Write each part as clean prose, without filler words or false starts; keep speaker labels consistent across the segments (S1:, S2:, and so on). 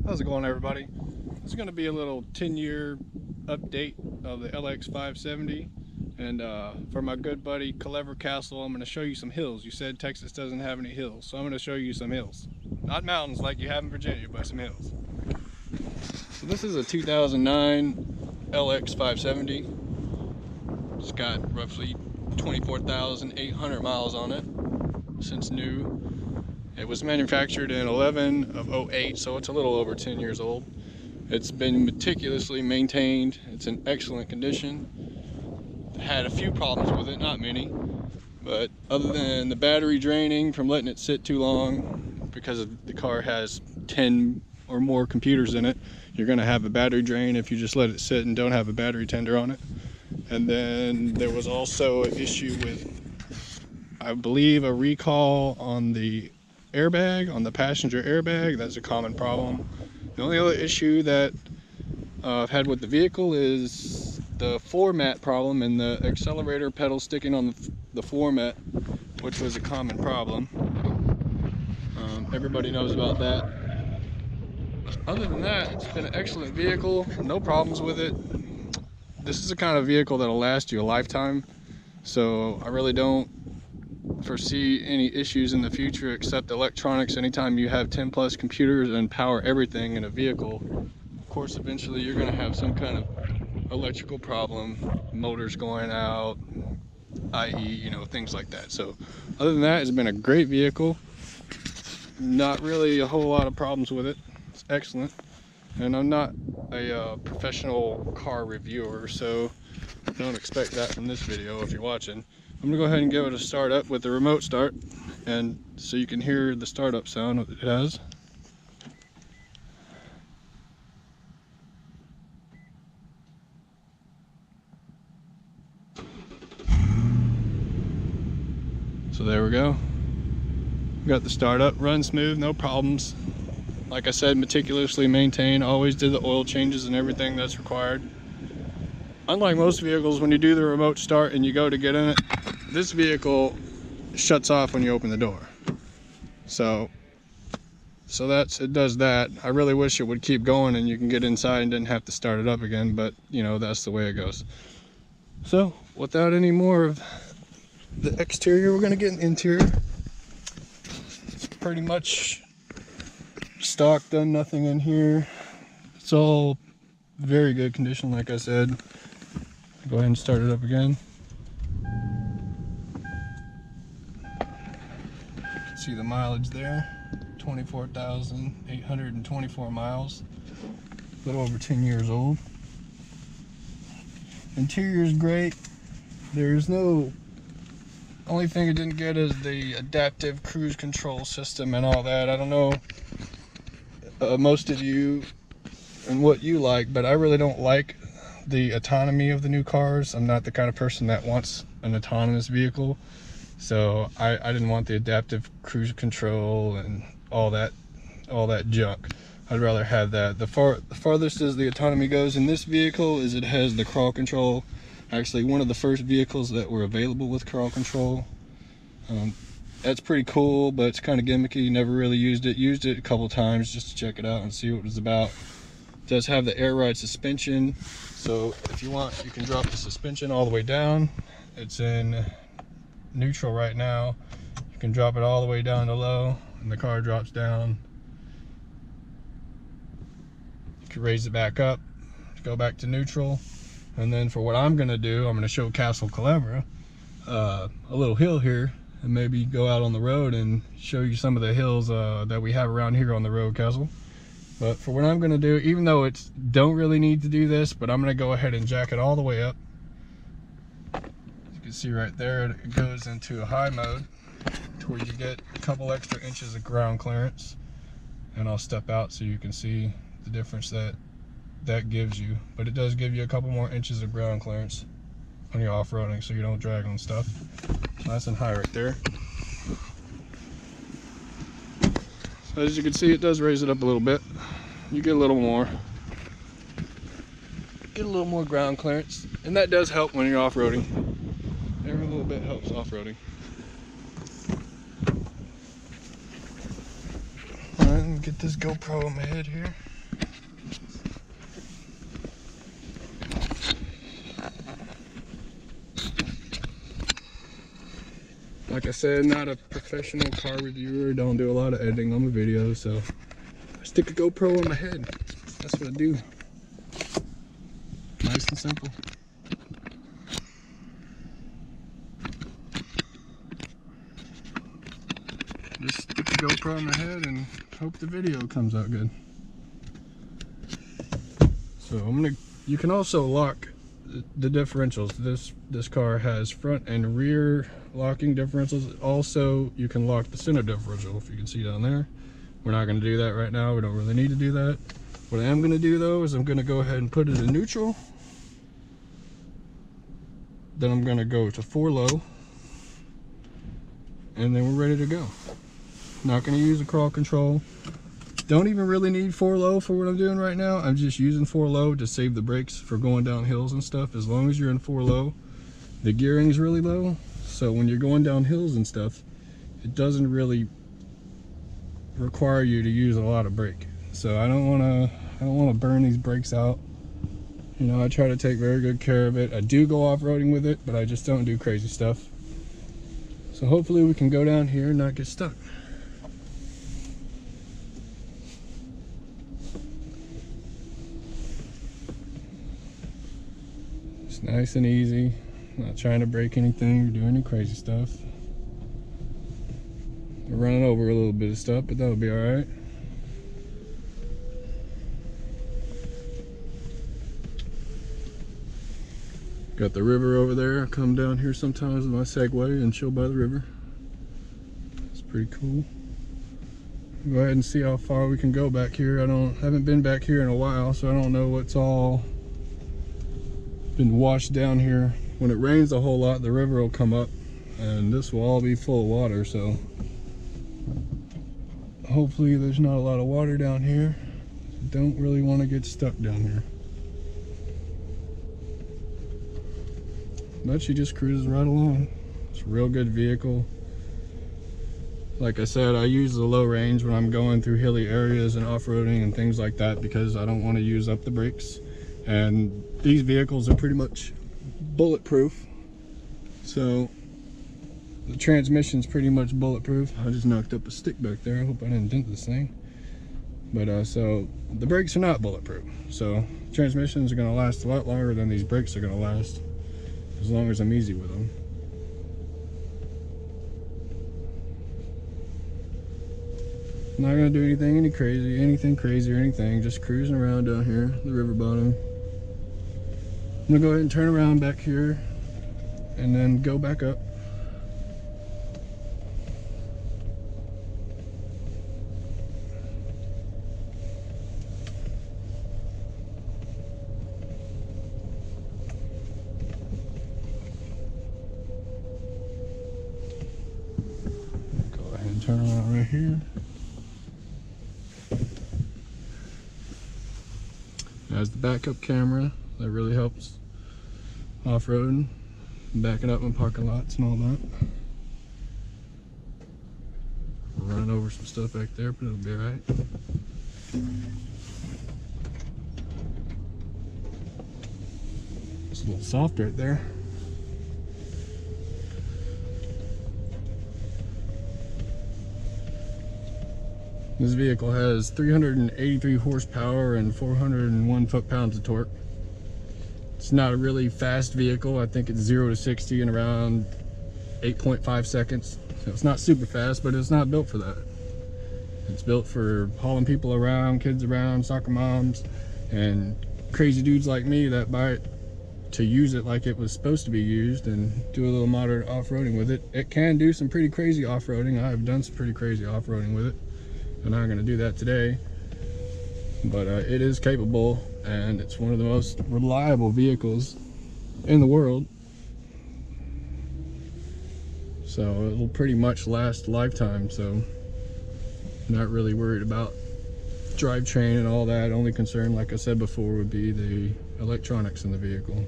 S1: How's it going, everybody? This is going to be a little 10-year update of the LX570, and for my good buddy Clever Castle, I'm going to show you some hills. You said Texas doesn't have any hills, so I'm going to show you some hills. Not mountains like you have in Virginia, but some hills. So this is a 2009 LX570. It's got roughly 24,800 miles on it since new. It was manufactured in 11 of 08, so it's a little over 10 years old. It's been meticulously maintained. It's in excellent condition. Had a few problems with it, not many, but other than the battery draining from letting it sit too long, because the car has 10 or more computers in it, you're going to have a battery drain if you just let it sit and don't have a battery tender on it. And then there was also an issue with, I believe, a recall on the airbag, on the passenger airbag. That's a common problem. The only other issue that I've had with the vehicle is the floor mat problem and the accelerator pedal sticking on the floor mat, which was a common problem. Everybody knows about that. Other than that, it's been an excellent vehicle, no problems with it. This is the kind of vehicle that'll last you a lifetime, so I really don't foresee any issues in the future except electronics. Anytime you have 10 plus computers and power everything in a vehicle, of course eventually you're going to have some kind of electrical problem, motors going out, i.e., things like that. So other than that, it's been a great vehicle. Not really a whole lot of problems with it. It's excellent. And I'm not a professional car reviewer, so don't expect that from this video if you're watching. I'm gonna go ahead and give it a start up with the remote start, and so you can hear the startup sound it has. So there we go. Got the startup, run smooth, no problems. Like I said, meticulously maintained, always did the oil changes and everything that's required. Unlike most vehicles, when you do the remote start and you go to get in it, this vehicle shuts off when you open the door. So it does that. I really wish it would keep going and you can get inside and didn't have to start it up again, but that's the way it goes. So without any more of the exterior, we're gonna get an interior. It's pretty much stock, done nothing in here. It's all very good condition, like I said. Go ahead and start it up again. See the mileage there, 24,824 miles, a little over 10 years old. Interior is great. There's no, only thing it didn't get is the adaptive cruise control system and all that. I don't know most of you and what you like, but I really don't like the autonomy of the new cars. I'm not the kind of person that wants an autonomous vehicle, so I didn't want the adaptive cruise control and all that junk. I'd rather have that. The farthest as the autonomy goes in this vehicle is it has the crawl control. Actually, one of the first vehicles that were available with crawl control. That's pretty cool, but it's kind of gimmicky. Never really used it. Used it a couple times just to check it out and see what it was about. It does have the air ride suspension, so if you want, you can drop the suspension all the way down. It's in neutral right now. You can drop it all the way down to low, and the car drops down. You can raise it back up, go back to neutral, and then for what I'm gonna do, I'm gonna show Castle Clever a little hill here, and maybe go out on the road and show you some of the hills that we have around here on the road, Castle. But for what I'm gonna do, even though it's don't really need to do this, but I'm gonna go ahead and jack it all the way up. As you can see right there, it goes into a high mode to where you get a couple extra inches of ground clearance. And I'll step out so you can see the difference that gives you. But it does give you a couple more inches of ground clearance when you're off-roading, so you don't drag on stuff. Nice and high right there. So as you can see, it does raise it up a little bit. You get a little more. Get a little more ground clearance. And that does help when you're off-roading. Every little bit helps off-roading. Alright, get this GoPro on my head here. Like I said, not a professional car reviewer, don't do a lot of editing on my videos, so I stick a GoPro on my head. That's what I do. Nice and simple. Just stick the GoPro on my head and hope the video comes out good. So you can also lock the differentials. This car has front and rear locking differentials. Also, you can lock the center differential, if you can see down there. We're not going to do that right now. We don't really need to do that. What I am going to do though is I'm going to go ahead and put it in neutral. Then I'm going to go to 4 low. And then we're ready to go. Not going to use a crawl control. Don't even really need 4 low for what I'm doing right now. I'm just using 4 low to save the brakes for going down hills and stuff. As long as you're in 4 low, the gearing is really low. So when you're going down hills and stuff, it doesn't really require you to use a lot of brake. So I don't want to burn these brakes out. You know, I try to take very good care of it. I do go off-roading with it, but I just don't do crazy stuff. So hopefully we can go down here and not get stuck. It's nice and easy. Not trying to break anything or do any crazy stuff. We're running over a little bit of stuff, but that'll be all right. Got the river over there. I come down here sometimes with my Segway and chill by the river. It's pretty cool. Go ahead and see how far we can go back here. Haven't been back here in a while, so I don't know what's all been washed down here. When it rains a whole lot, the river will come up and this will all be full of water, so hopefully there's not a lot of water down here. Don't really want to get stuck down here. But she just cruises right along. It's a real good vehicle. Like I said, I use the low range when I'm going through hilly areas and off-roading and things like that because I don't want to use up the brakes. And these vehicles are pretty much bulletproof. So the transmission's pretty much bulletproof. I just knocked up a stick back there. I hope I didn't dent this thing. But so the brakes are not bulletproof. So transmissions are going to last a lot longer than these brakes are going to last, as long as I'm easy with them. Not gonna do anything crazy or anything, just cruising around down here, the river bottom. I'm gonna go ahead and turn around back here and then go back up. Turn around right here. Has the backup camera that really helps off-roading, backing up in parking lots and all that. We're running over some stuff back there, but it'll be alright. It's a little soft right there. This vehicle has 383 horsepower and 401 foot-pounds of torque. It's not a really fast vehicle. I think it's 0 to 60 in around 8.5 seconds. So it's not super fast, but it's not built for that. It's built for hauling people around, kids around, soccer moms, and crazy dudes like me that buy it to use it like it was supposed to be used and do a little moderate off-roading with it. It can do some pretty crazy off-roading. I've done some pretty crazy off-roading with it. I'm not going to do that today, but it is capable, and it's one of the most reliable vehicles in the world. So it'll pretty much last a lifetime, so I'm not really worried about drivetrain and all that. Only concern, like I said before, would be the electronics in the vehicle.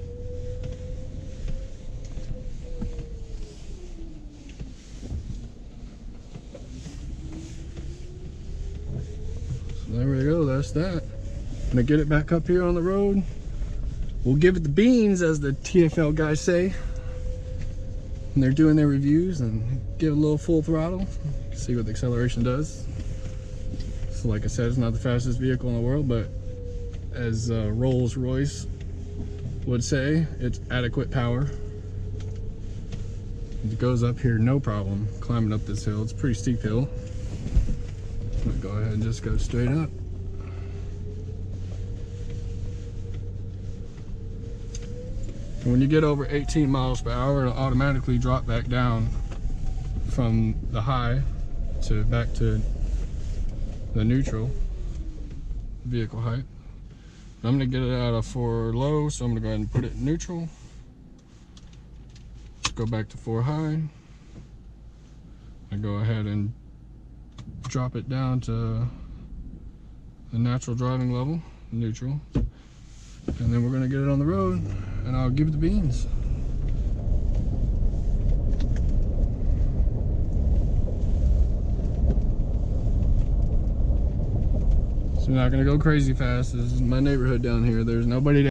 S1: There we go, that's that. Gonna get it back up here on the road. We'll give it the beans, as the TFL guys say. when they're doing their reviews and give a little full throttle, see what the acceleration does. So like I said, it's not the fastest vehicle in the world, but as Rolls-Royce would say, it's adequate power. It goes up here no problem, climbing up this hill. It's a pretty steep hill. I'm gonna go ahead and just go straight up. And when you get over 18 miles per hour, it'll automatically drop back down from the high to back to the neutral vehicle height. I'm gonna get it out of 4 low, so I'm gonna go ahead and put it in neutral. Go back to 4 high. I go ahead and drop it down to the natural driving level, neutral. And then we're gonna get it on the road and I'll give it the beans. So we're not gonna go crazy fast. This is my neighborhood down here. There's nobody